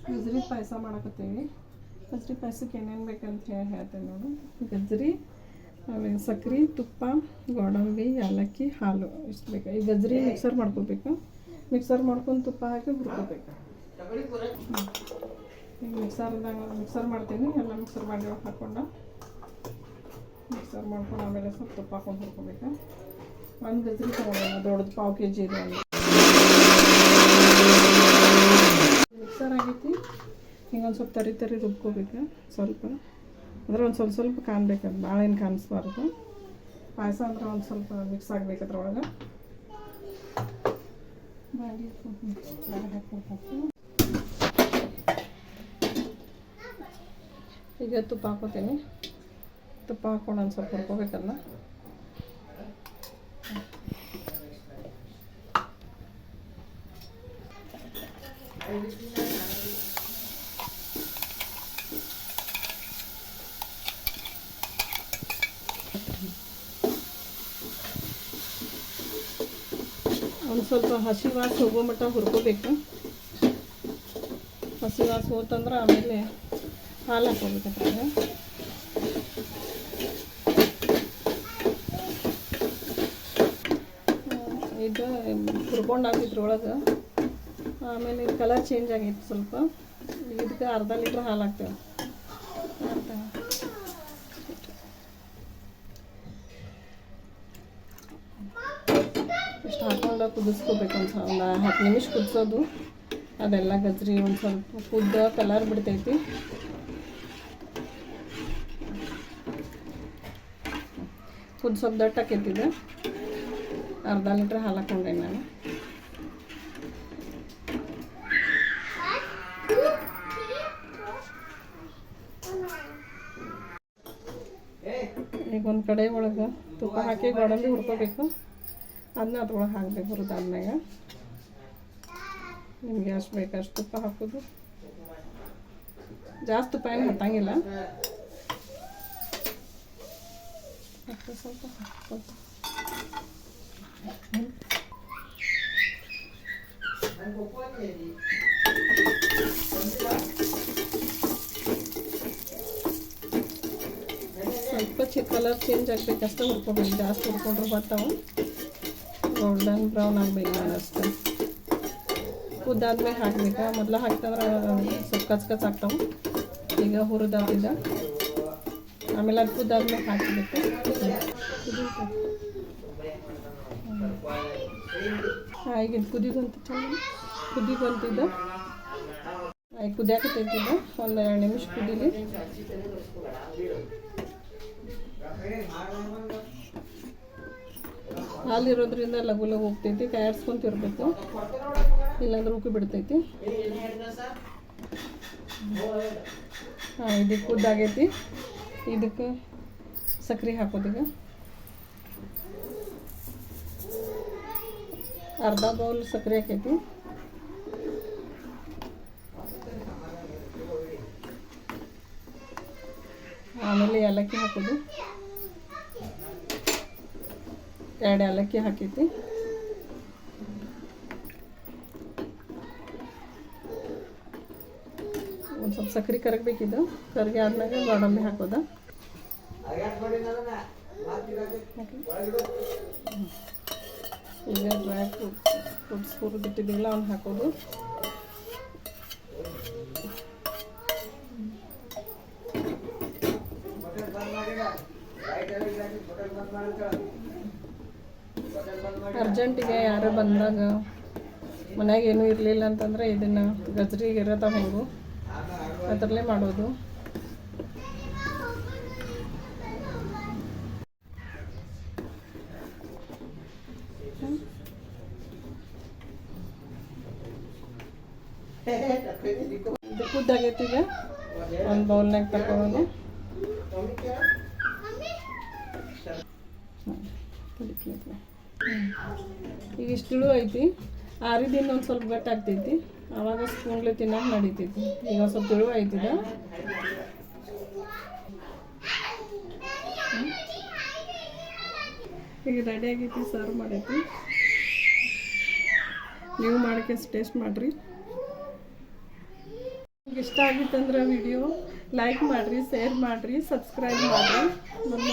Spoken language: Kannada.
ಗಜ್ರಿ ಪಾಯಸ ಮಾಡಕತ್ತೀವಿ. ಗಜ್ರಿ ಪಾಯಸಕ್ಕೆ ಏನೇನು ಬೇಕಂತ ಹೇಳ್ತೇನೆ ನೋಡು. ಗಜ್ರಿ, ಆಮೇಲೆ ಸಕ್ರೆ, ತುಪ್ಪ, ಗೋಡಂಬಿ, ಏಲಕ್ಕಿ, ಹಾಲು ಇಷ್ಟು ಬೇಕು. ಈ ಗಜ್ರಿ ಮಿಕ್ಸರ್ ಮಾಡ್ಕೋಬೇಕು. ಮಿಕ್ಸರ್ ಮಾಡ್ಕೊಂಡು ತುಪ್ಪ ಹಾಕಿ ಹುರ್ಕೋಬೇಕು. ಈಗ ಮಿಕ್ಸರ್ ಮಾಡ್ತೀನಿ. ಎಲ್ಲ ಮಿಕ್ಸರ್ ಮಾಡಿ ಹಾಕ್ಕೊಂಡು ಮಿಕ್ಸರ್ ಮಾಡ್ಕೊಂಡು ಆಮೇಲೆ ಸ್ವಲ್ಪ ತುಪ್ಪ ಹಾಕೊಂಡು ಹುರ್ಕೋಬೇಕು. ಒಂದು ಗಜ್ರಿ ತೊಗೊಳ್ಳೋಣ, ದೊಡ್ಡದು ಪಾವು ಕೆ ಜಿ ಇದೆ. ಮಿಕ್ಸರ್ ಆಗೈತಿ. ಹಿಂಗೊಂದು ಸ್ವಲ್ಪ ತರಿ ರುಬ್ಕೋಬೇಕು. ಸ್ವಲ್ಪ ಅಂದ್ರೆ ಒಂದು ಸ್ವಲ್ಪ ಕಾನ್ಬೇಕು. ಅದು ಭಾಳ ಏನು ಕಾಣಿಸ್ಬಾರ್ದು. ಪಾಯಸ ಅಂದ್ರೆ ಒಂದು ಸ್ವಲ್ಪ ಮಿಕ್ಸ್ ಆಗಬೇಕು ಅದ್ರೊಳಗೆ. ಈಗ ತುಪ್ಪ ಹಾಕೋತೀನಿ. ತುಪ್ಪ ಹಾಕ್ಕೊಂಡು ಒಂದು ಸ್ವಲ್ಪ ಹುರ್ಕೋಬೇಕಲ್ಲ. ಒಂದು ಸ್ವಲ್ಪ ಹಸಿ ವಾಸ ಹೋಗೋ ಮಟ್ಟ ಹುರ್ಕೋಬೇಕು. ಹಸಿ ವಾಸ ಹೋತಂದ್ರೆ ಆಮೇಲೆ ಹಾಲು ಹಾಕೋಬೇಕಂದ್ರೆ. ಇದು ಹುರ್ಕೊಂಡಾಗಿದ್ರೊಳಗೆ ಆಮೇಲೆ ಇದು ಕಲರ್ ಚೇಂಜ್ ಆಗೈತೆ ಸ್ವಲ್ಪ. ಇದಕ್ಕೆ ಅರ್ಧ ಲೀಟ್ರ್ ಹಾಲು ಹಾಕ್ತೇವೆ. ಇಷ್ಟು ಹಾಕ್ಕೊಂಡು ಕುದಿಸ್ಕೋಬೇಕು. ಒಂದು 10 ನಿಮಿಷ ಕುದಿಸೋದು. ಅದೆಲ್ಲ ಗಜ್ರಿ ಒಂದು ಸ್ವಲ್ಪ ಕಲರ್ ಬಿಡ್ತೈತಿ. ಸ್ವಲ್ಪ ದಟ್ಟ ಹಾಕೈತಿದೆ. ಅರ್ಧ ಲೀಟ್ರ್ ಹಾಲು ಹಾಕ್ಕೊಂಡೆ ನಾನು. ಈಗ ಒಂದು ಕಡೆ ಒಳಗೆ ತುಪ್ಪ ಹಾಕಿ ಗೋಡಂಬಿ ಹುರ್ಕೋಬೇಕು. ಅದನ್ನ ಅದ್ರೊಳಗೆ ಹಾಕಬೇಕು. ಹುರಿದಾದ್ಮ್ಯಾಗ ನಿಮ್ಗೆ ಎಷ್ಟು ಬೇಕು ಅಷ್ಟು ತುಪ್ಪ ಹಾಕೋದು. ಜಾಸ್ತಿ ತುಪ್ಪ ಏನು ಹತ್ತಂಗಿಲ್ಲ. ಸ್ವಲ್ಪ ಕಲರ್ ಚೇಂಜ್ ಆಗಬೇಕಷ್ಟೇ ಹುರ್ಕೋಬೇಕು. ಜಾಸ್ತಿ ಹುರ್ಕೊಂಡ್ರೆ ಬರ್ತಾವೆ. ಗೋಲ್ಡನ್ ಬ್ರೌನ್ ಆಗಬೇಕು ನಾನು ಅಷ್ಟೇ. ಕುದ್ದಾದ್ಮೇಲೆ ಹಾಕ್ಬೇಕು. ಮೊದಲು ಹಾಕ್ತಂದ್ರೆ ಸ್ವಲ್ಪ ಕಚ್ ಆಗ್ತಾವೆ. ಈಗ ಹುರಿದಾಗಿದ್ದ ಆಮೇಲೆ ಅದು ಕುದ್ದಾದ್ಮೇಲೆ ಹಾಕಬೇಕು. ಈಗ ಕುದಿದಂತ ಚೆನ್ನಾಗಿ ಕುದಿ ಬಂತಿದ್ದ. ಈಗ ಕುದಿಯಾಕತ್ತಿದ್ದ. ಒಂದು 2 ನಿಮಿಷ ಕುದೀಲಿ. ಹಾಲಿರೋದ್ರಿಂದ ಲಘು ಹೋಗ್ತೈತಿ. ಕಾಯಿಸ್ಕೊಂತಿರ್ಬೇಕು, ಇಲ್ಲಾಂದ್ರೆ ಉಕ್ಕಿ ಬಿಡ್ತೈತಿ. ಇದಕ್ಕೆ ಕುದ್ದಾಗೈತಿ. ಇದಕ್ಕೆ ಸಕ್ರೆ ಹಾಕೋದೀಗ. ಅರ್ಧ ಬೌಲ್ ಸಕ್ರೆ ಹಾಕೈತಿ. ಆಮೇಲೆ ಏಲಕ್ಕಿ ಹಾಕೋದು. 2 ಏಲಕ್ಕಿ ಹಾಕೈತಿ. ಒಂದು ಸ್ವಲ್ಪ ಸಕ್ರೆ ಕರಗಬೇಕಿದ್ದು. ಕರಗಿ ಆದ್ಮೇಲೆ ಗೋಡಂಬಿ ಹಾಕೋದ. ಈಗ ಡ್ರೈ ಫ್ರೂಟ್ಸ್ ಹುರಿದಿಟ್ಟಿದ್ದಿಲ್ಲ ಅವ್ನು ಹಾಕೋದು. ಅರ್ಜೆಂಟಿಗೆ ಯಾರು ಬಂದಾಗ ಮನ್ಯಾಗ ಏನೂ ಇರಲಿಲ್ಲ ಅಂತಂದರೆ ಇದನ್ನು ಗಜ್ರಿ ಇರೋದ ಹೆಂಗು ಅದರಲ್ಲೇ ಮಾಡೋದು. ಇದು ಕುದ್ದಾಗೈತಿ. ಈಗ ಒಂದು ಬೌಲ್ನಾಗ ತಗೊಳ್ಳೋದು. ಈಗ ಇಷ್ಟು ಐತಿ. ಆರಿದಿಂದ ಒಂದು ಸ್ವಲ್ಪ ಗಟ್ಟಿ ಆಗ್ತೈತಿ. ಆವಾಗ ಸ್ಪೂನ್ಲೆ ತಿನ್ನೋಕೆ ನಡೀತೈತಿ. ಈಗ ಒಂದು ಸ್ವಲ್ಪ ತಿಳುವ ಐತಿದ. ಈಗ ರೆಡಿ ಆಗೈತಿ. ಸರ್ವ್ ಮಾಡೈತಿ. ನೀವು ಮಾಡಕ್ಕೆ ಟೇಸ್ಟ್ ಮಾಡಿರಿ. ಇಷ್ಟ ಆಗಿತ್ತಂದ್ರೆ ವಿಡಿಯೋ ಲೈಕ್ ಮಾಡಿರಿ, ಶೇರ್ ಮಾಡಿರಿ, ಸಬ್ಸ್ಕ್ರೈಬ್ ಮಾಡಿರಿ.